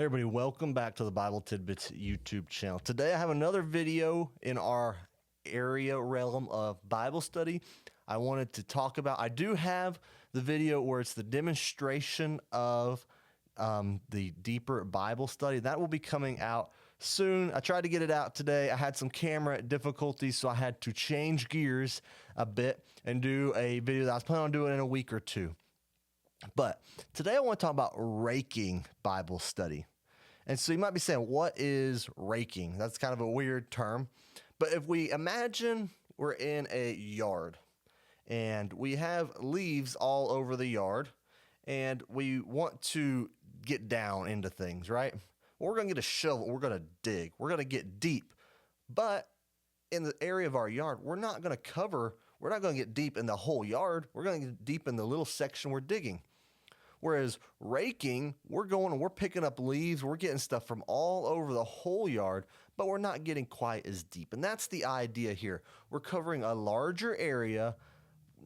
Hey everybody, welcome back to the Bible Tidbits YouTube channel. Today I have another video in our area realm of Bible study. I wanted to talk about, I do have the video where it's the demonstration of the deeper Bible study. That will be coming out soon. I tried to get it out today. I had some camera difficulties, so I had to change gears a bit and do a video that I was planning on doing in a week or two. But today I want to talk about raking Bible study. And so you might be saying, what is raking? That's kind of a weird term. But if we imagine we're in a yard and we have leaves all over the yard and we want to get down into things, right? Well, we're going to get a shovel. We're going to dig. We're going to get deep. But in the area of our yard, we're not going to get deep in the whole yard. We're going to get deep in the little section we're digging. Whereas raking, we're picking up leaves, we're getting stuff from all over the whole yard, but we're not getting quite as deep. And that's the idea here. We're covering a larger area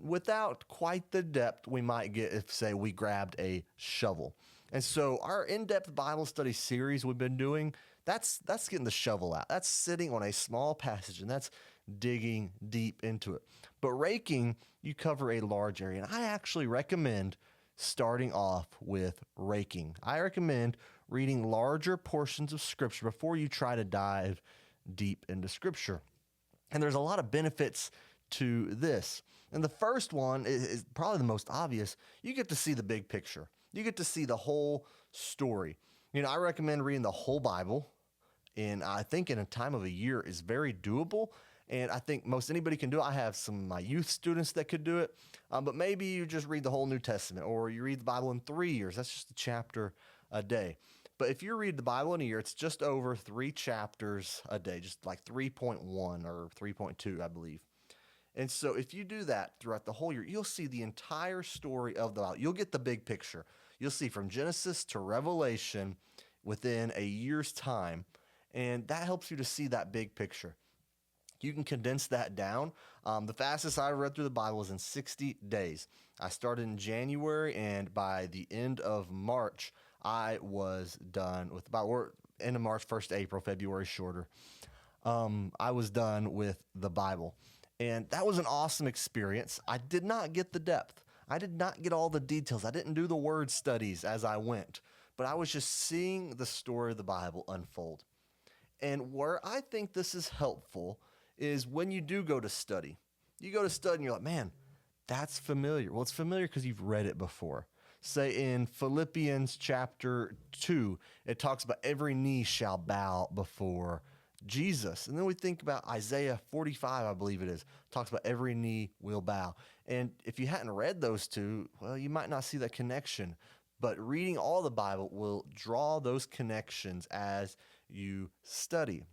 without quite the depth we might get if, say, we grabbed a shovel. And so our in-depth Bible study series we've been doing, that's getting the shovel out. That's sitting on a small passage, and that's digging deep into it. But raking, you cover a large area. And I actually recommend starting off with raking. I recommend reading larger portions of Scripture before you try to dive deep into Scripture. And there's a lot of benefits to this. And the first one is probably the most obvious. You get to see the big picture. You get to see the whole story. I recommend reading the whole Bible, and I think in a time of a year is very doable. And I think most anybody can do it. I have some of my youth students that could do it. But maybe you just read the whole New Testament, or you read the Bible in 3 years. That's just a chapter a day. But if you read the Bible in a year, it's just over 3 chapters a day, just like 3.1 or 3.2, I believe. And so if you do that throughout the whole year, you'll see the entire story of the Bible. You'll get the big picture. You'll see from Genesis to Revelation within a year's time. And that helps you to see that big picture. You can condense that down. The fastest I read through the Bible was in 60 days. I started in January, and by the end of March, I was done with end of March, 1st April, February shorter. I was done with the Bible. And that was an awesome experience. I did not get the depth. I did not get all the details. I didn't do the word studies as I went, but I was just seeing the story of the Bible unfold. And where I think this is helpful is when you do go to study. You go to study and you're like, man, that's familiar. Well, it's familiar because you've read it before. Say in Philippians chapter 2, it talks about every knee shall bow before Jesus. And then we think about Isaiah 45, I believe it is, talks about every knee will bow. And if you hadn't read those two, well, you might not see that connection. But reading all the Bible will draw those connections as you study.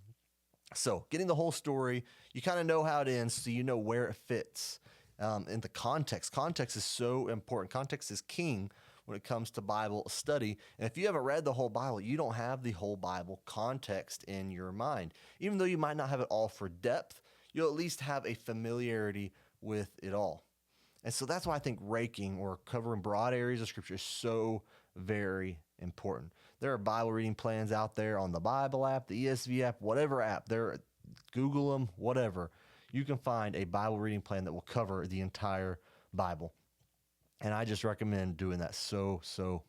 So getting the whole story, you kind of know how it ends, so you know where it fits in the context. Context is so important. Context is king when it comes to Bible study. And if you haven't read the whole Bible, you don't have the whole Bible context in your mind. Even though you might not have it all for depth, you'll at least have a familiarity with it all. And so that's why I think raking or covering broad areas of Scripture is so very important. There are Bible reading plans out there on the Bible app, the ESV app, whatever app. Google them, whatever. You can find a Bible reading plan that will cover the entire Bible. And I just recommend doing that so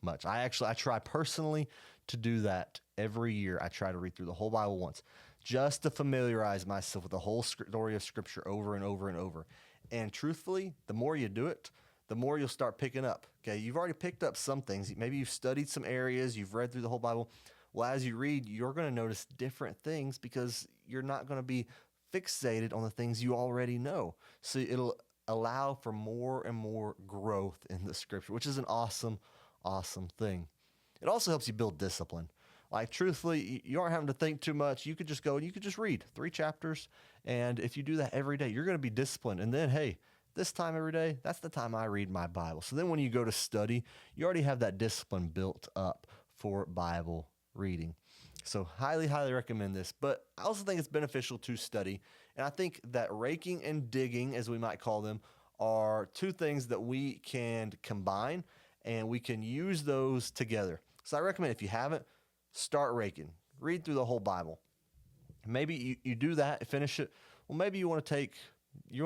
much. I try personally to do that every year. I try to read through the whole Bible once just to familiarize myself with the whole story of Scripture over and over and over. And truthfully, the more you do it, the more you'll start picking up. Okay, you've already picked up some things. Maybe you've studied some areas, you've read through the whole Bible. Well, as you read, you're going to notice different things because you're not going to be fixated on the things you already know. So it'll allow for more and more growth in the Scripture, which is an awesome thing. It also helps you build discipline. Like, truthfully, you aren't having to think too much. You could just go and you could just read 3 chapters. And if you do that every day, you're going to be disciplined. And then, hey, this time every day, that's the time I read my Bible. So then when you go to study, you already have that discipline built up for Bible reading. So highly recommend this. But I also think it's beneficial to study. And I think that raking and digging, as we might call them, are 2 things that we can combine, and we can use those together. So I recommend, if you haven't, start raking. Read through the whole Bible. Maybe you do that, finish it. Well, maybe you want to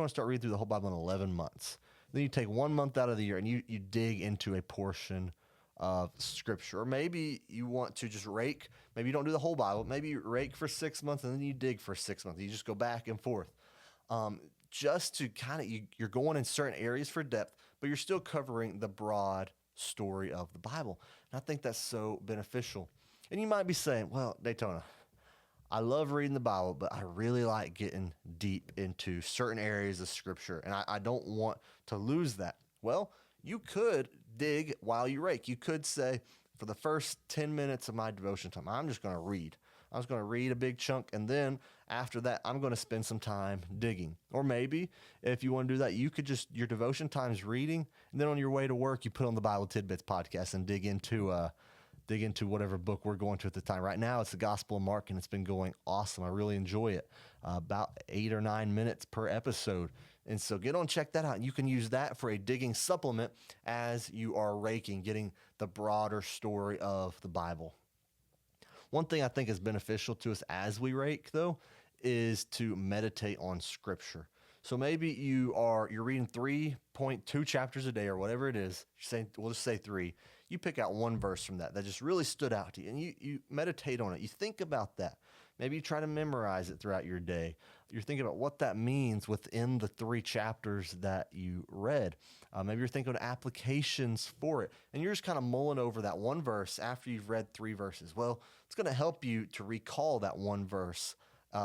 start reading through the whole Bible in 11 months. Then you take 1 month out of the year and you dig into a portion of Scripture. Or maybe you want to just rake. Maybe you don't do the whole Bible. Maybe you rake for 6 months and then you dig for 6 months. You just go back and forth. Just to kind of, you're going in certain areas for depth, but you're still covering the broad story of the Bible. And I think that's so beneficial. And you might be saying, well, Daytona, I love reading the Bible, but I really like getting deep into certain areas of Scripture, and I don't want to lose that. Well, you could dig while you rake. You could say, for the first 10 minutes of my devotion time, I'm just going to read. I was going to read a big chunk, and then after that, I'm going to spend some time digging. Or maybe if you want to do that, you could just, your devotion time is reading, and then on your way to work, you put on the Bible Tidbits podcast and dig into whatever book we're going to at the time. Right now, it's the Gospel of Mark, and it's been going awesome. I really enjoy it. About 8 or 9 minutes per episode. And so get on, check that out. You can use that for a digging supplement as you are raking, getting the broader story of the Bible. One thing I think is beneficial to us as we rake, though, is to meditate on Scripture. So maybe you're reading 3.2 chapters a day or whatever it is. We'll just say 3. You pick out one verse from that just really stood out to you, and you meditate on it. You think about that. Maybe you try to memorize it throughout your day. You're thinking about what that means within the 3 chapters that you read. Maybe you're thinking of applications for it, and you're just kind of mulling over that one verse after you've read 3 verses. Well, it's going to help you to recall that one verse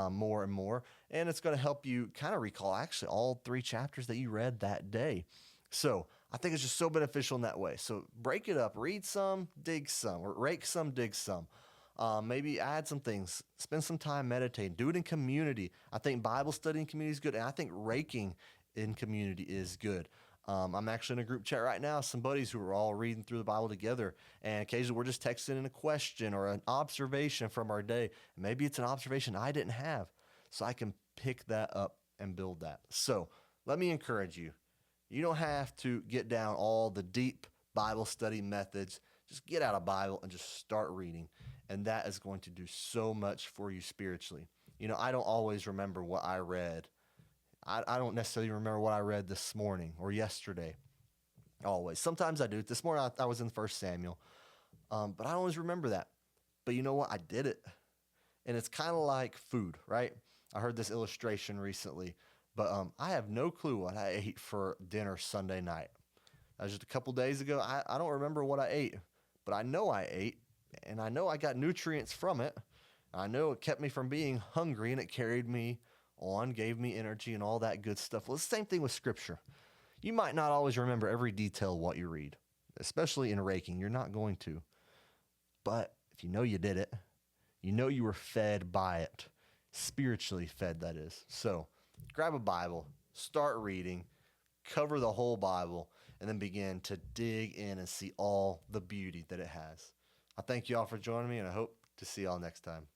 more and more, and it's going to help you kind of recall actually all 3 chapters that you read that day. So I think it's just so beneficial in that way. So break it up, read some, dig some, or rake some, dig some. Maybe add some things, spend some time meditating, do it in community. I think Bible study in community is good, and I think raking in community is good. I'm actually in a group chat right now, some buddies who are all reading through the Bible together, and occasionally we're just texting in a question or an observation from our day. Maybe it's an observation I didn't have, so I can pick that up and build that. So let me encourage you. You don't have to get down all the deep Bible study methods. Just get out a Bible and just start reading. And that is going to do so much for you spiritually. You know, I don't always remember what I read. I don't necessarily remember what I read this morning or yesterday. Always. Sometimes I do. This morning I was in 1 Samuel. But I don't always remember that. But you know what? I did it. And it's kind of like food, right? I heard this illustration recently. But I have no clue what I ate for dinner Sunday night. That was just a couple days ago. I don't remember what I ate. But I know I ate. And I know I got nutrients from it. I know it kept me from being hungry, and it carried me on, gave me energy and all that good stuff. Well, it's the same thing with Scripture. You might not always remember every detail of what you read, especially in raking. You're not going to. But if you know you did it, you know you were fed by it, spiritually fed, that is. So grab a Bible, start reading, cover the whole Bible, and then begin to dig in and see all the beauty that it has. I thank you all for joining me, and I hope to see y'all next time.